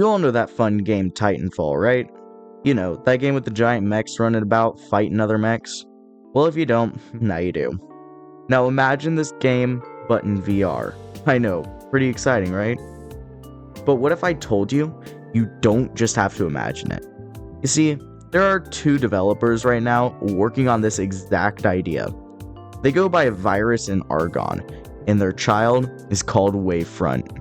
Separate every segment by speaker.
Speaker 1: You all know that fun game Titanfall, right? You know, that game with the giant mechs running about, fighting other mechs? Well, if you don't, now you do. Now imagine this game, but in VR. I know, pretty exciting, right? But what if I told you, you don't just have to imagine it? You see, there are two developers right now working on this exact idea. They go by Virus and Argon, and their child is called Wavefront.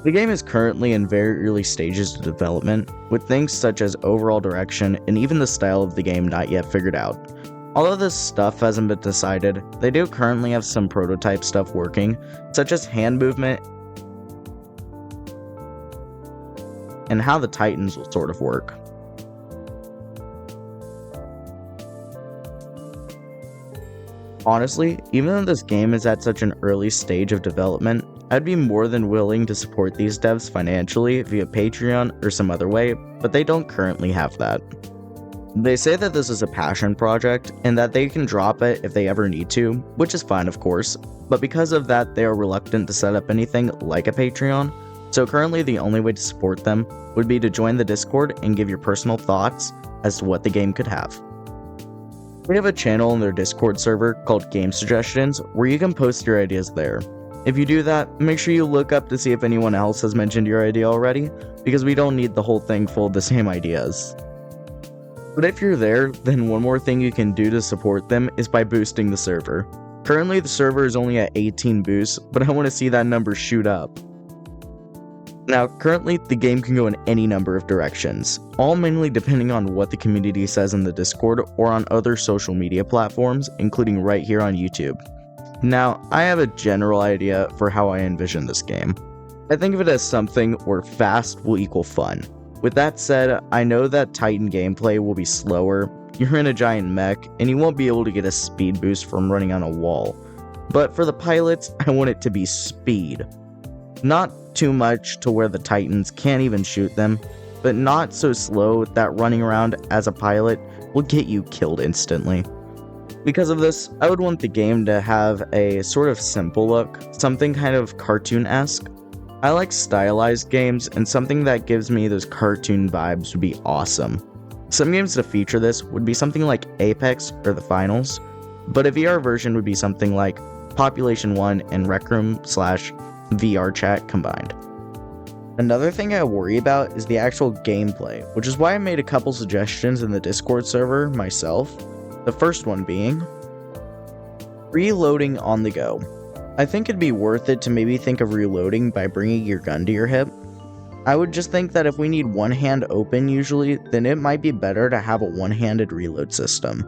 Speaker 1: The game is currently in very early stages of development, with things such as overall direction and even the style of the game not yet figured out. Although this stuff hasn't been decided, they do currently have some prototype stuff working, such as hand movement and how the Titans will sort of work. Honestly, even though this game is at such an early stage of development, I'd be more than willing to support these devs financially via Patreon or some other way, but they don't currently have that. They say that this is a passion project, and that they can drop it if they ever need to, which is fine of course, but because of that they are reluctant to set up anything like a Patreon, so currently the only way to support them would be to join the Discord and give your personal thoughts as to what the game could have. We have a channel in their Discord server called Game Suggestions where you can post your ideas there. If you do that, make sure you look up to see if anyone else has mentioned your idea already, because we don't need the whole thing full of the same ideas. But if you're there, then one more thing you can do to support them is by boosting the server. Currently the server is only at 18 boosts, but I want to see that number shoot up. Now, currently the game can go in any number of directions, all mainly depending on what the community says in the Discord or on other social media platforms, including right here on YouTube. Now, I have a general idea for how I envision this game. I think of it as something where fast will equal fun. With that said, I know that Titan gameplay will be slower, you're in a giant mech, and you won't be able to get a speed boost from running on a wall. But for the pilots, I want it to be speed. Not too much to where the Titans can't even shoot them, but not so slow that running around as a pilot will get you killed instantly. Because of this, I would want the game to have a sort of simple look, something kind of cartoon-esque. I like stylized games, and something that gives me those cartoon vibes would be awesome. Some games to feature this would be something like Apex or The Finals, but a VR version would be something like Population 1 and Rec Room/VR chat combined. Another thing I worry about is the actual gameplay, which is why I made a couple suggestions in the Discord server myself. The first one being reloading on the go. I think it'd be worth it to maybe think of reloading by bringing your gun to your hip. I would just think that if we need one hand open usually, then it might be better to have a one-handed reload system.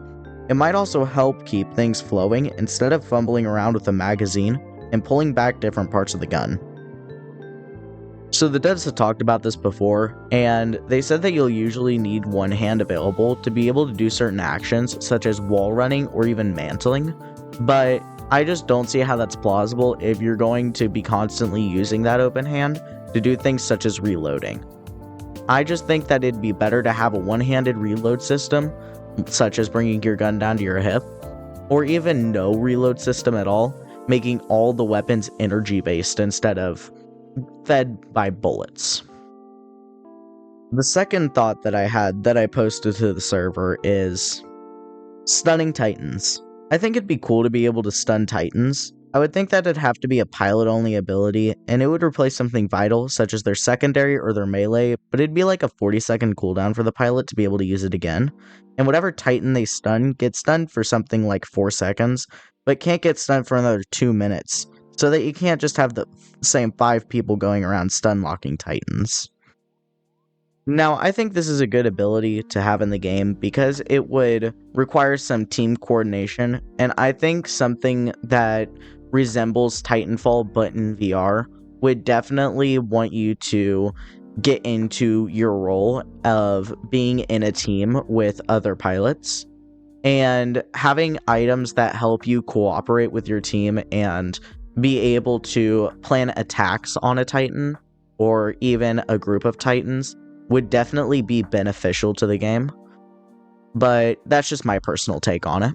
Speaker 1: It might also help keep things flowing instead of fumbling around with a magazine and pulling back different parts of the gun. So the devs have talked about this before, and they said that you'll usually need one hand available to be able to do certain actions such as wall running or even mantling, but I just don't see how that's plausible if you're going to be constantly using that open hand to do things such as reloading. I just think that it'd be better to have a one-handed reload system, such as bringing your gun down to your hip, or even no reload system at all, making all the weapons energy-based instead of fed by bullets. The second thought that I had that I posted to the server is stunning Titans. I think it'd be cool to be able to stun Titans. I would think that it'd have to be a pilot-only ability, and it would replace something vital, such as their secondary or their melee, but it'd be like a 40-second cooldown for the pilot to be able to use it again. And whatever Titan they stun gets stunned for something like 4 seconds, but can't get stunned for another 2 minutes, so that you can't just have the same 5 people going around stun-locking Titans. Now, I think this is a good ability to have in the game because it would require some team coordination, and I think something that resembles Titanfall but in VR would definitely want you to get into your role of being in a team with other pilots and having items that help you cooperate with your team and be able to plan attacks on a Titan or even a group of Titans would definitely be beneficial to the game, but that's just my personal take on it.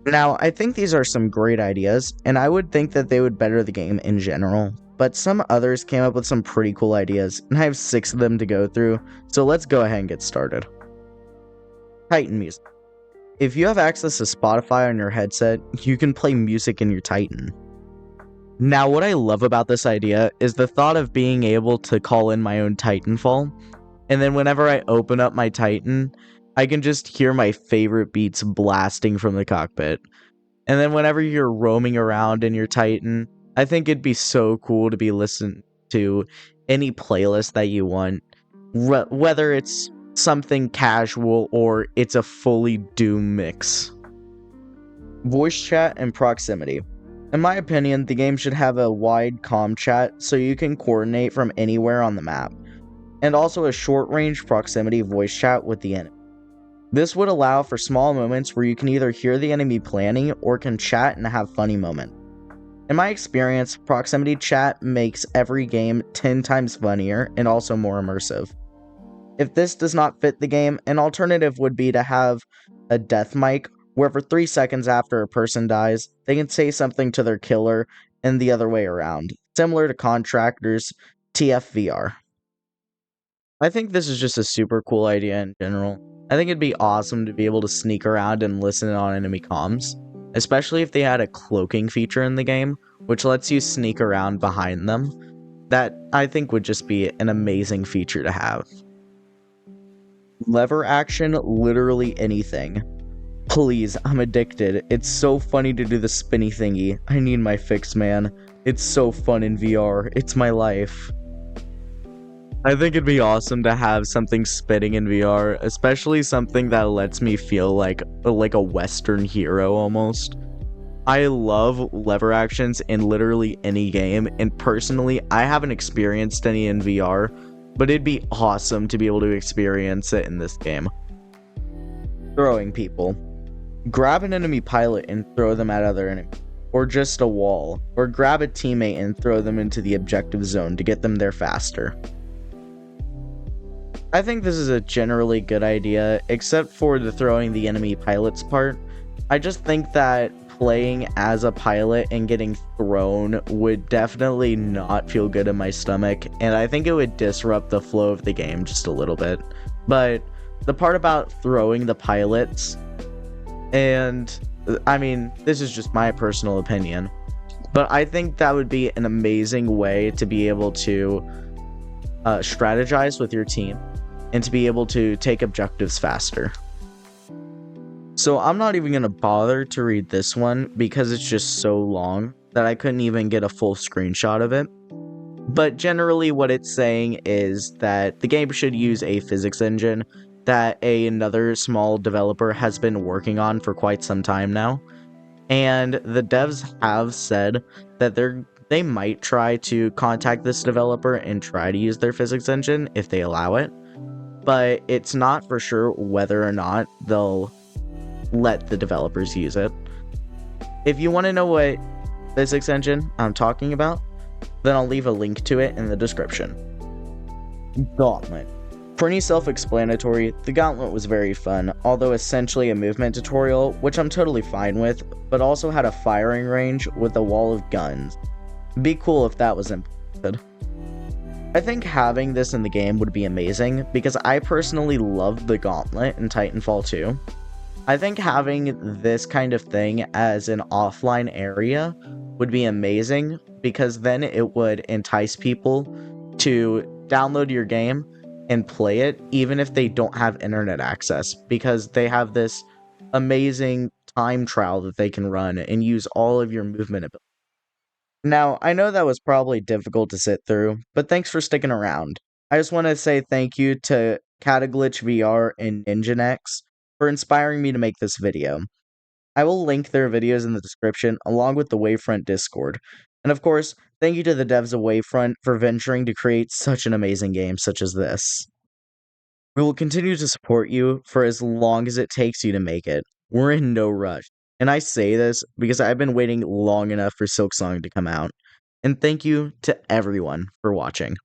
Speaker 1: Now, I think these are some great ideas, and I would think that they would better the game in general, but some others came up with some pretty cool ideas, and I have 6 of them to go through, so let's go ahead and get started. Titan music. If you have access to Spotify on your headset, you can play music in your Titan. Now, what I love about this idea is the thought of being able to call in my own Titanfall, and then whenever I open up my Titan, I can just hear my favorite beats blasting from the cockpit. And then whenever you're roaming around in your Titan, I think it'd be so cool to be listening to any playlist that you want, whether it's something casual or it's a fully Doom mix. Voice chat and proximity. In my opinion, the game should have a wide comm chat so you can coordinate from anywhere on the map, and also a short-range proximity voice chat with the enemy. This would allow for small moments where you can either hear the enemy planning or can chat and have funny moments. In my experience, proximity chat makes every game 10 times funnier and also more immersive. If this does not fit the game, an alternative would be to have a death mic where for 3 seconds after a person dies, they can say something to their killer and the other way around, similar to Contractor's TFVR. I think this is just a super cool idea in general. I think it'd be awesome to be able to sneak around and listen on enemy comms, especially if they had a cloaking feature in the game, which lets you sneak around behind them. That, I think, would just be an amazing feature to have. Lever action, literally anything. Please, I'm addicted. It's so funny to do the spinny thingy. I need my fix, man. It's so fun in VR. It's my life. I think it'd be awesome to have something spinning in VR, especially something that lets me feel like a Western hero almost. I love lever actions in literally any game, and personally, I haven't experienced any in VR, but it'd be awesome to be able to experience it in this game. Throwing people. Grab an enemy pilot and throw them at other enemies, or just a wall, or grab a teammate and throw them into the objective zone to get them there faster. I think this is a generally good idea, except for the throwing the enemy pilots part. I just think that playing as a pilot and getting thrown would definitely not feel good in my stomach, and I think it would disrupt the flow of the game just a little bit. But the part about throwing the pilots, and I mean, this is just my personal opinion, but I think that would be an amazing way to be able to strategize with your team and to be able to take objectives faster. So I'm not even going to bother to read this one because it's just so long that I couldn't even get a full screenshot of it. But generally what it's saying is that the game should use a physics engine that another small developer has been working on for quite some time now. And the devs have said that they might try to contact this developer and try to use their physics engine if they allow it. But it's not for sure whether or not they'll let the developers use it. If you want to know what physics engine I'm talking about, then I'll leave a link to it in the description. Gauntlet. Pretty self-explanatory, the Gauntlet was very fun, although essentially a movement tutorial, which I'm totally fine with, but also had a firing range with a wall of guns. It'd be cool if that was implemented. I think having this in the game would be amazing, because I personally love the Gauntlet in Titanfall 2. I think having this kind of thing as an offline area would be amazing, because then it would entice people to download your game and play it, even if they don't have internet access, because they have this amazing time trial that they can run and use all of your movement ability. Now, I know that was probably difficult to sit through, but thanks for sticking around. I just want to say thank you to Cataglitch VR and NinjaNex for inspiring me to make this video. I will link their videos in the description along with the Wavefront Discord. And of course, thank you to the devs of Wavefront for venturing to create such an amazing game such as this. We will continue to support you for as long as it takes you to make it. We're in no rush. And I say this because I've been waiting long enough for Silksong to come out. And thank you to everyone for watching.